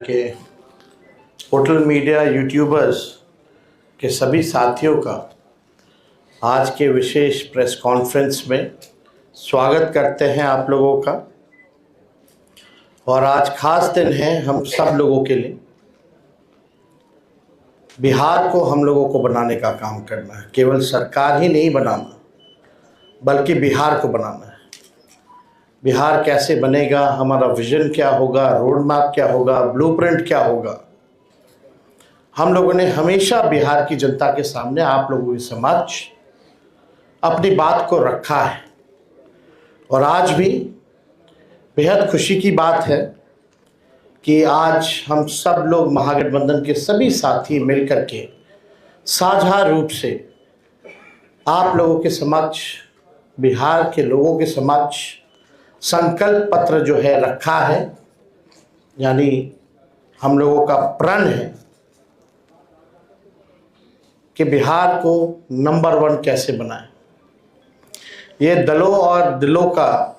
के hotel media YouTubers के सभी साथियों का आज के विशेष प्रेस कॉन्फ्रेंस में स्वागत करते हैं आप लोगों का। और आज खास दिन है हम सब लोगों के लिए। बिहार को हम लोगों को बनाने का काम करना है, केवल सरकार ही नहीं बनाना बल्कि बिहार को बनाना है। बिहार कैसे बनेगा, हमारा विजन क्या होगा, रोड मैप क्या होगा, ब्लूप्रिंट क्या होगा, हम लोगों ने हमेशा बिहार की जनता के सामने, आप लोगों के समक्ष अपनी बात को रखा है। और आज भी बेहद खुशी की बात है कि आज हम सब लोग महागठबंधन के सभी साथी मिलकर के साझा रूप से आप लोगों के समक्ष, बिहार के लोगों के समक्ष संकल्प पत्र जो है रखा है। यानी हम लोगों का प्रण है कि बिहार को नंबर 1 कैसे बनाएं। ये दलों और दिलों का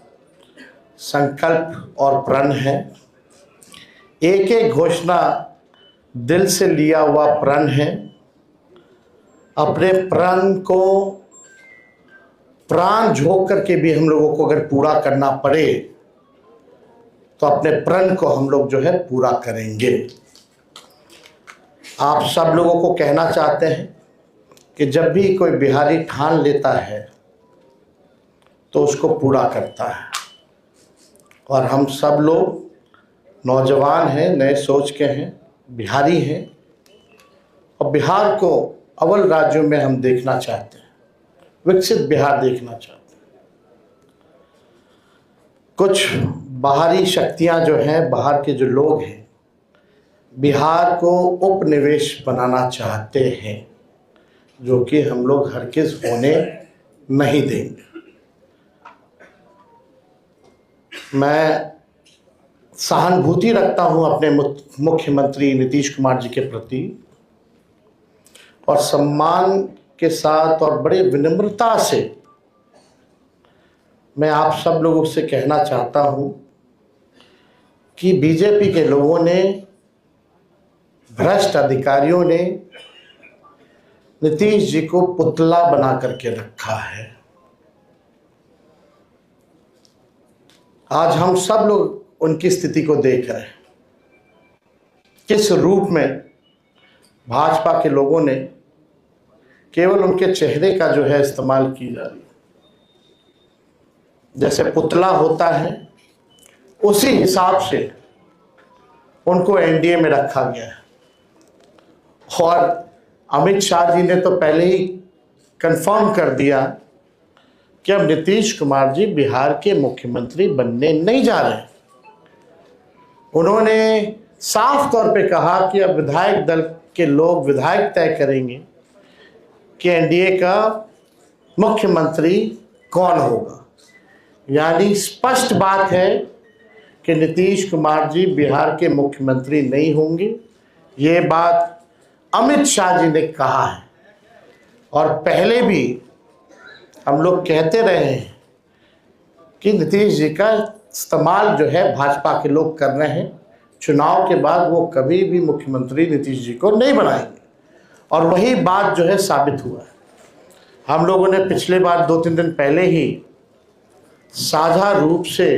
संकल्प और प्रण है। एक एक घोषणा दिल से लिया हुआ प्रण है। अपने प्रण को प्राण झोंक करके भी हम लोगों को अगर पूरा करना पड़े तो अपने प्रण को हम लोग जो है पूरा करेंगे। आप सब लोगों को कहना चाहते हैं कि जब भी कोई बिहारी ठान लेता है तो उसको पूरा करता है। और हम सब लोग नौजवान हैं, नए सोच के हैं, बिहारी हैं और बिहार को अव्वल राज्यों में हम देखना चाहते हैं, विकसित बिहार देखना चाहते हैं। कुछ बाहरी शक्तियां जो हैं, बाहर के जो लोग हैं, बिहार को उपनिवेश बनाना चाहते हैं, जो कि हम लोग हरगिज़ होने नहीं देंगे। मैं सहानुभूति रखता हूं अपने मुख्यमंत्री नीतीश कुमार जी के प्रति और सम्मान के साथ और बड़े विनम्रता से मैं आप सब लोगों से कहना चाहता हूं कि बीजेपी के लोगों ने, भ्रष्ट अधिकारियों ने नीतीश जी को पुतला बना करके रखा है। आज हम सब लोग उनकी स्थिति को देख रहे हैं, किस रूप में भाजपा के लोगों ने केवल उनके चेहरे का जो है इस्तेमाल की जा रही है। जैसे पुतला होता है उसी हिसाब से उनको एनडीए में रखा गया है। और अमित शाह जी ने तो पहले ही कंफर्म कर दिया कि अब नीतीश कुमार जी बिहार के मुख्यमंत्री बनने नहीं जा रहे। उन्होंने साफ तौर पे कहा कि अब विधायक दल के लोग विधायक तय करेंगे कि एनडीए का मुख्यमंत्री कौन होगा। यानी स्पष्ट बात है कि नीतीश कुमार जी बिहार के मुख्यमंत्री नहीं होंगे। ये बात अमित शाह जी ने कहा है और पहले भी हम लोग कहते रहे हैं कि नीतीश जी का इस्तेमाल जो है भाजपा के लोग कर रहे हैं। चुनाव के बाद वो कभी भी मुख्यमंत्री नीतीश जी को नहीं बनाएंगे और वही बात जो है साबित हुआ है। हम लोगों ने पिछले बार 2-3 दिन पहले ही साझा रूप से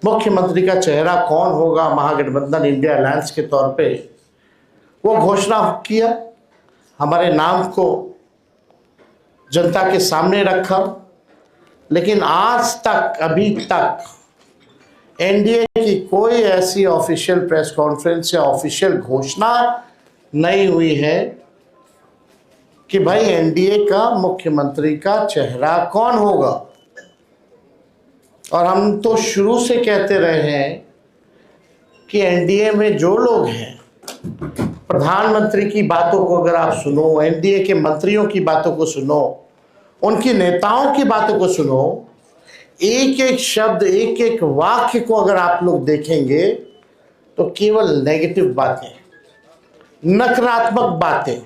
मुख्यमंत्री का चेहरा कौन होगा महागठबंधन इंडिया अलायंस के तौर पे वो घोषणा किया, हमारे नाम को जनता के सामने रखा। लेकिन आज तक, अभी तक एनडीए की कोई ऐसी ऑफिशियल प्रेस कॉन्फ्रेंस या ऑफिशियल घोषणा नहीं हुई है कि भाई एनडीए का मुख्यमंत्री का चेहरा कौन होगा। और हम तो शुरू से कहते रहे हैं कि एनडीए में जो लोग हैं, प्रधानमंत्री की बातों को अगर आप सुनो, एनडीए के मंत्रियों की बातों को सुनो, उनकी नेताओं की बातों को सुनो, एक एक शब्द, एक एक वाक्य को अगर आप लोग देखेंगे तो केवल नेगेटिव बातें, नकारात्मक बातें,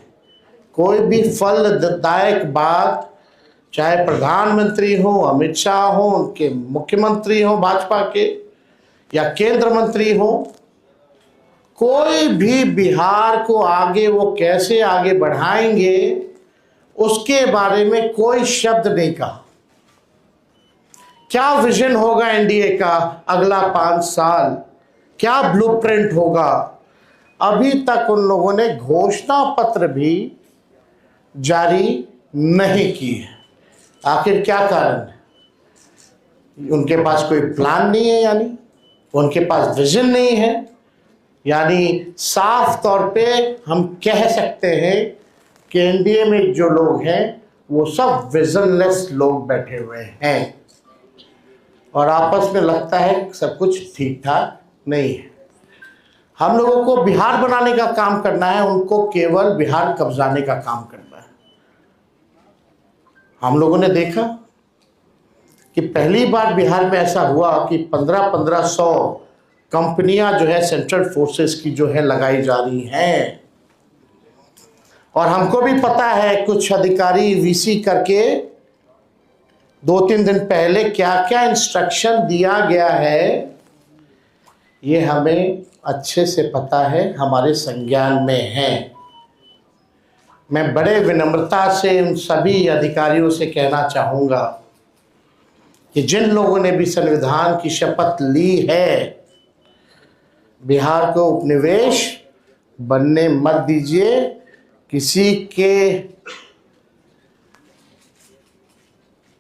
कोई भी फलदायक बात, चाहे प्रधानमंत्री हो, अमित शाह हो, उनके मुख्यमंत्री हो भाजपा के, या केंद्र मंत्री हो, कोई भी बिहार को आगे वो कैसे आगे बढ़ाएंगे उसके बारे में कोई शब्द नहीं कहा। क्या विजन होगा एनडीए का अगला 5 साल, क्या ब्लूप्रिंट होगा, अभी तक उन लोगों ने घोषणा पत्र भी जारी नहीं की है। आखिर क्या कारण है? उनके पास कोई प्लान नहीं है, यानी उनके पास विजन नहीं है। यानी साफ तौर पे हम कह सकते हैं कि एनडीए में जो लोग हैं वो सब विजनलेस लोग बैठे हुए हैं और आपस में लगता है सब कुछ ठीक ठाक नहीं है। हम लोगों को बिहार बनाने का काम करना है, उनको केवल बिहार कब्जाने का काम करना है। हम लोगों ने देखा कि पहली बार बिहार में ऐसा हुआ कि 1500 कंपनियां जो है सेंट्रल फोर्सेस की जो है लगाई जा रही हैं। और हमको भी पता है कुछ अधिकारी वीसी करके 2-3 दिन पहले क्या क्या इंस्ट्रक्शन दिया गया है, ये हमें अच्छे से पता है, हमारे संज्ञान में है। मैं बड़े विनम्रता से उन सभी अधिकारियों से कहना चाहूँगा कि जिन लोगों ने भी संविधान की शपथ ली है, बिहार को उपनिवेश बनने मत दीजिए। किसी के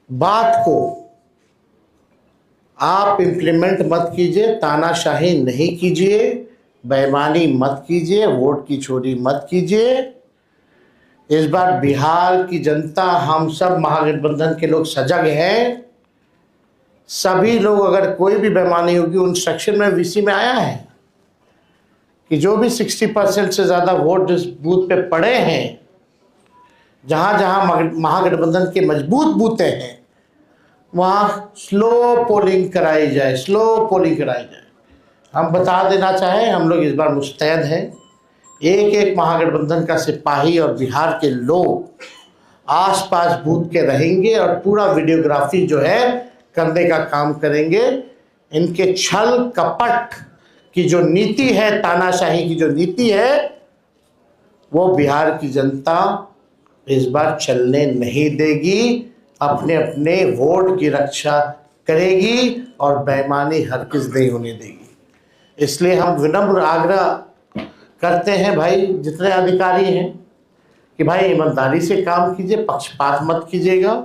बात को आप इम्प्लीमेंट मत कीजिए, तानाशाही नहीं कीजिए, बेईमानी मत कीजिए, वोट की चोरी मत कीजिए। इस बार बिहार की जनता, हम सब महागठबंधन के लोग सजग हैं। सभी लोग, अगर कोई भी बेईमानी होगी, उन सेक्शन में वीसी में आया है कि जो भी 60% से ज़्यादा वोट जिस बूथ पे पड़े हैं, जहाँ जहाँ महागठबंधन के मजबूत बूथें हैं, वहाँ स्लो पोलिंग कराई जाए, स्लो पोलिंग कराई जाए। हम बता देना चाहें, हम लोग इस बार मुस्तैद हैं। एक एक महागठबंधन का सिपाही और बिहार के लोग आसपास बूथ के रहेंगे और पूरा वीडियोग्राफी जो है करने का काम करेंगे। इनके छल कपट की जो नीति है, तानाशाही की जो नीति है, वो बिहार की जनता इस बार चलने नहीं देगी। अपने अपने वोट की रक्षा करेगी और बेईमानी हरगिज़ नहीं होने देगी। इसलिए हम विनम्र आग्रह करते हैं भाई, जितने अधिकारी हैं, कि भाई ईमानदारी से काम कीजिए, पक्षपात मत कीजिएगा।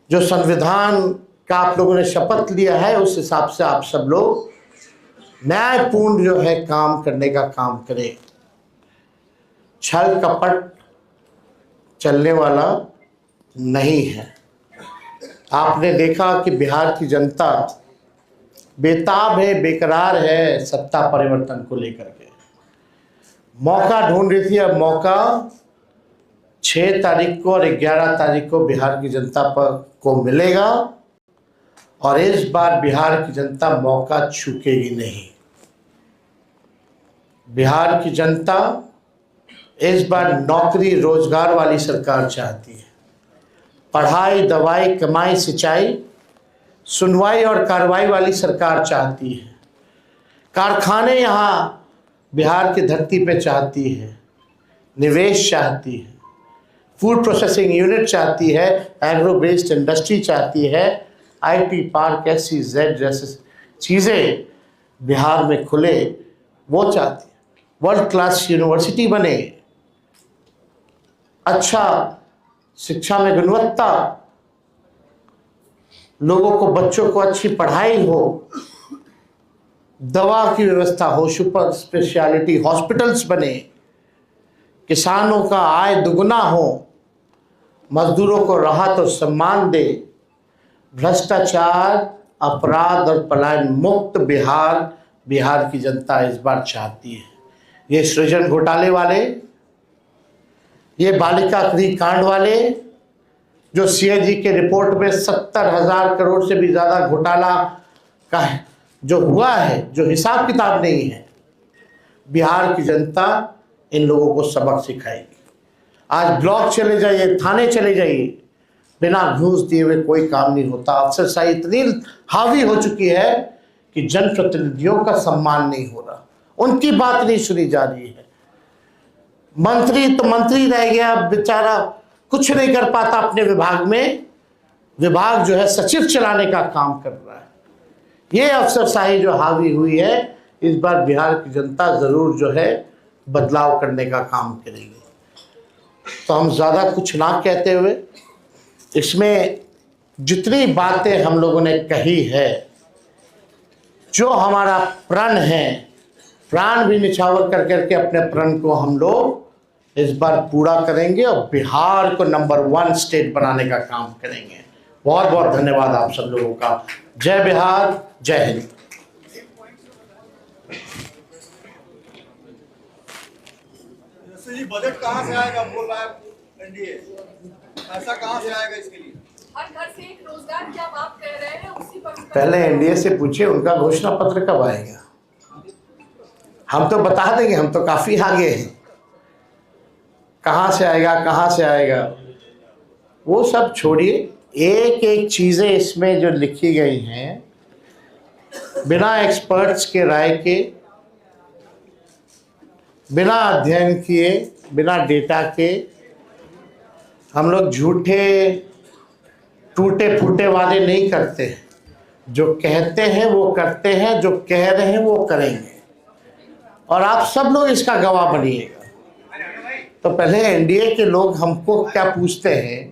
जो संविधान का आप लोगों ने शपथ लिया है, उस हिसाब से आप सब लोग न्यायपूर्ण जो है काम करने का काम करें। छल कपट चलने वाला नहीं है। आपने देखा कि बिहार की जनता बेताब है, बेकरार है सत्ता परिवर्तन को लेकर के। मौका ढूंढ रही थी, अब मौका 6 तारीख को और 11 तारीख को बिहार की जनता को मिलेगा और इस बार बिहार की जनता मौका चूकेगी नहीं। बिहार की जनता इस बार नौकरी रोजगार वाली सरकार चाहती है। पढ़ाई, दवाई, कमाई, सिंचाई, सुनवाई और कार्रवाई वाली सरकार चाहती है। कारखाने यहाँ बिहार की धरती पे चाहती है, निवेश चाहती है, फूड प्रोसेसिंग यूनिट चाहती है, एग्रो बेस्ड इंडस्ट्री चाहती है, आईटी पार्क, SEZ जैसे चीज़ें बिहार में खुले, वो चाहती है। वर्ल्ड क्लास यूनिवर्सिटी बने, अच्छा शिक्षा में गुणवत्ता, लोगों को, बच्चों को अच्छी पढ़ाई हो, दवा की व्यवस्था हो, सुपर स्पेशलिटी हॉस्पिटल्स बने, किसानों का आय दुगना हो, मजदूरों को राहत और सम्मान दे, भ्रष्टाचार, अपराध और पलायन मुक्त बिहार की जनता इस बार चाहती है। ये सृजन घोटाले वाले, ये बालिका गृह कांड वाले, जो CAG के रिपोर्ट में 70,000 करोड़ से भी ज़्यादा घोटाला का जो हुआ है, जो हिसाब किताब नहीं है, बिहार की जनता इन लोगों को सबक सिखाएगी। आज ब्लॉक चले जाइए, थाने चले जाइए, बिना घूस दिए हुए कोई काम नहीं होता। अफसरशाही इतनी हावी हो चुकी है कि जनप्रतिनिधियों का सम्मान नहीं हो रहा। उनकी बात नहीं सुनी जा रही है। मंत्री तो मंत्री रह गया बेचारा, कुछ नहीं कर पाता अपने विभाग में। विभाग जो है सचिव चलाने का काम कर रहा है। ये अफसरशाही जो हावी हुई है, इस बार बिहार की जनता ज़रूर जो है बदलाव करने का काम करेगी। तो हम ज़्यादा कुछ ना कहते हुए, इसमें जितनी बातें हम लोगों ने कही है, जो हमारा प्रण है, प्राण भी निछावर कर करके अपने प्रण को हम लोग इस बार पूरा करेंगे और बिहार को नंबर 1 स्टेट बनाने का काम करेंगे। बहुत बहुत धन्यवाद आप सब लोगों का। जय बिहार, जय हिंद। बजट कहाँ से आएगा बोल रहा है एनडीए, ऐसा कहाँ से आएगा इसके लिए? हर घर से एक रोजगार की आप बात कर रहे हैं, उसी पर पहले एनडीए से पूछिए उनका घोषणा पत्र कब आएगा। हम तो बता देंगे, हम तो काफी आगे हैं। कहाँ से आएगा, कहाँ से आएगा, वो सब छोड़िए। एक एक चीजें इसमें जो लिखी गई हैं, बिना एक्सपर्ट्स के राय के, बिना अध्ययन किए, बिना डेटा के हम लोग झूठे टूटे फूटे वादे नहीं करते हैं। जो कहते हैं वो करते हैं, जो कह रहे हैं वो करेंगे, और आप सब लोग इसका गवाह बनिएगा। तो पहले एनडीए के लोग हमको क्या पूछते हैं,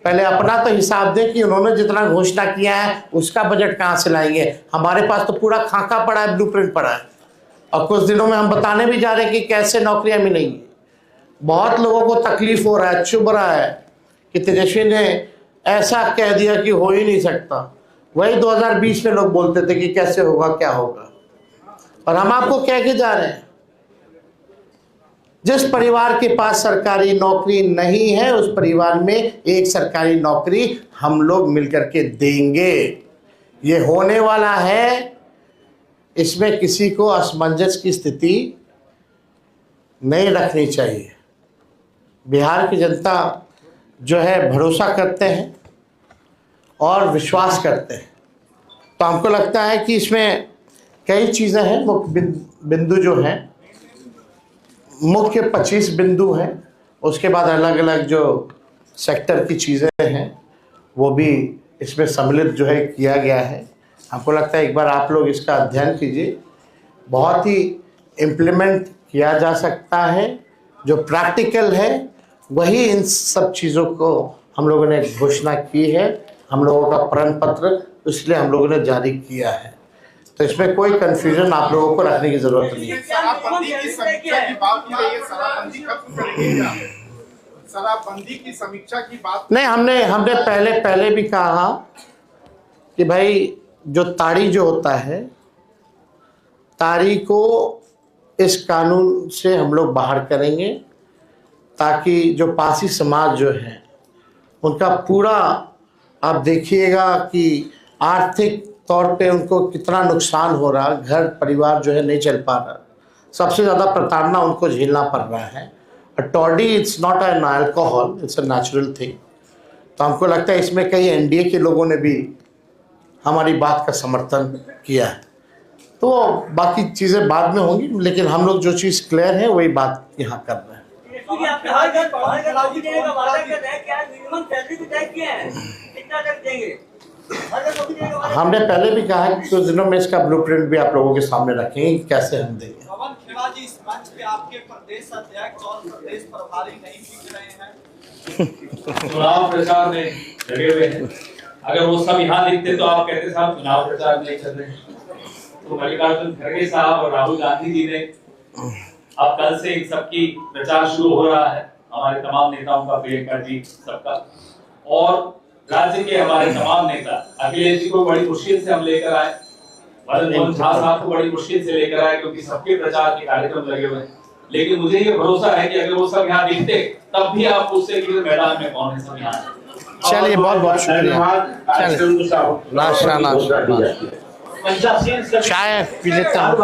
पहले अपना तो हिसाब दें कि उन्होंने जितना घोषणा किया है उसका बजट कहाँ से लाएंगे। हमारे पास तो पूरा खाका पड़ा है, ब्लूप्रिंट पड़ा है, और कुछ दिनों में हम बताने भी जा रहे हैं कि कैसे नौकरियां मिलेंगी। बहुत लोगों को तकलीफ हो रहा है, चुभ रहा है कि तेजस्वी ने ऐसा कह दिया कि हो ही नहीं सकता। वही 2020 में लोग बोलते थे कि कैसे होगा, क्या होगा, और हम आपको कह के जा रहे हैं, जिस परिवार के पास सरकारी नौकरी नहीं है उस परिवार में एक सरकारी नौकरी हम लोग मिलकर के देंगे। ये होने वाला है, इसमें किसी को असमंजस की स्थिति नहीं रखनी चाहिए। बिहार की जनता जो है भरोसा करते हैं और विश्वास करते हैं। तो हमको लगता है कि इसमें कई चीज़ें हैं, मुख्य बिंदु जो हैं, मुख्य 25 बिंदु हैं, उसके बाद अलग अलग जो सेक्टर की चीज़ें हैं वो भी इसमें सम्मिलित जो है किया गया है। हमको लगता है एक बार आप लोग इसका अध्ययन कीजिए, बहुत ही इम्प्लीमेंट किया जा सकता है। जो प्रैक्टिकल है वही इन सब चीज़ों को हम लोगों ने घोषणा की है, हम लोगों का प्रण पत्र इसलिए हम लोगों ने जारी किया है। तो इसमें कोई कंफ्यूजन आप लोगों को रखने की जरूरत नहीं है। शराबबंदी की समीक्षा की बात की है, ये शराबबंदी कब करेंगे क्या? शराबबंदी की समीक्षा की बात नहीं, हमने पहले भी कहा कि भाई जो ताड़ी जो होता है, ताड़ी को इस कानून से हम लोग बाहर करेंगे, ताकि जो पासी समाज जो है उनका पूरा, आप देखिएगा कि आर्थिक तौर पे उनको कितना नुकसान हो रहा, घर परिवार जो है नहीं चल पा रहा, सबसे ज़्यादा प्रताड़ना उनको झेलना पड़ रहा है। Toddy it's not an alcohol, it's a natural thing. तो हमको लगता है इसमें कई एनडीए के लोगों ने भी हमारी बात का समर्थन किया है। तो बाकी चीज़ें बाद में होंगी, लेकिन हम लोग जो चीज़ क्लियर है वही बात यहाँ कर रहे हैं। हमने पहले भी कहा है कि कुछ दिनों में इसका ब्लूप्रिंट भी आप लोगों के सामने रखेंगे कि कैसे हम देंगे। पवन खेड़ा जी, इस मंच पे आपके प्रदेश अध्यक्ष और प्रदेश प्रभारी नहीं दिख रहे हैं। चुनाव प्रचार में लगे हुए हैं। अगर वो सब यहाँ दिखते तो आप कहते साहब चुनाव प्रचार नहीं कर रहे हैं। तो मल्लिकार्जुन खड़गे साहब और राहुल गांधी जी ने अब कल से इन सबकी प्रचार शुरू हो रहा है, हमारे तमाम नेताओं का, प्रियंका जी सबका, और राज्य के हमारे तमाम नेता। अखिलेश जी को बड़ी मुश्किल से हम लेकर आए, भरत मोहन झा साहब को बड़ी मुश्किल से लेकर आए, क्योंकि सबके प्रचार के कार्यक्रम लगे हुए हैं। लेकिन मुझे ये भरोसा है कि अगर वो सब यहाँ दिखते तब भी आप पूछते कि मैदान में कौन है सब यहाँ। चलिए, बहुत बहुत शुक्रिया। नाश्ता चाय पी लेता हूँ।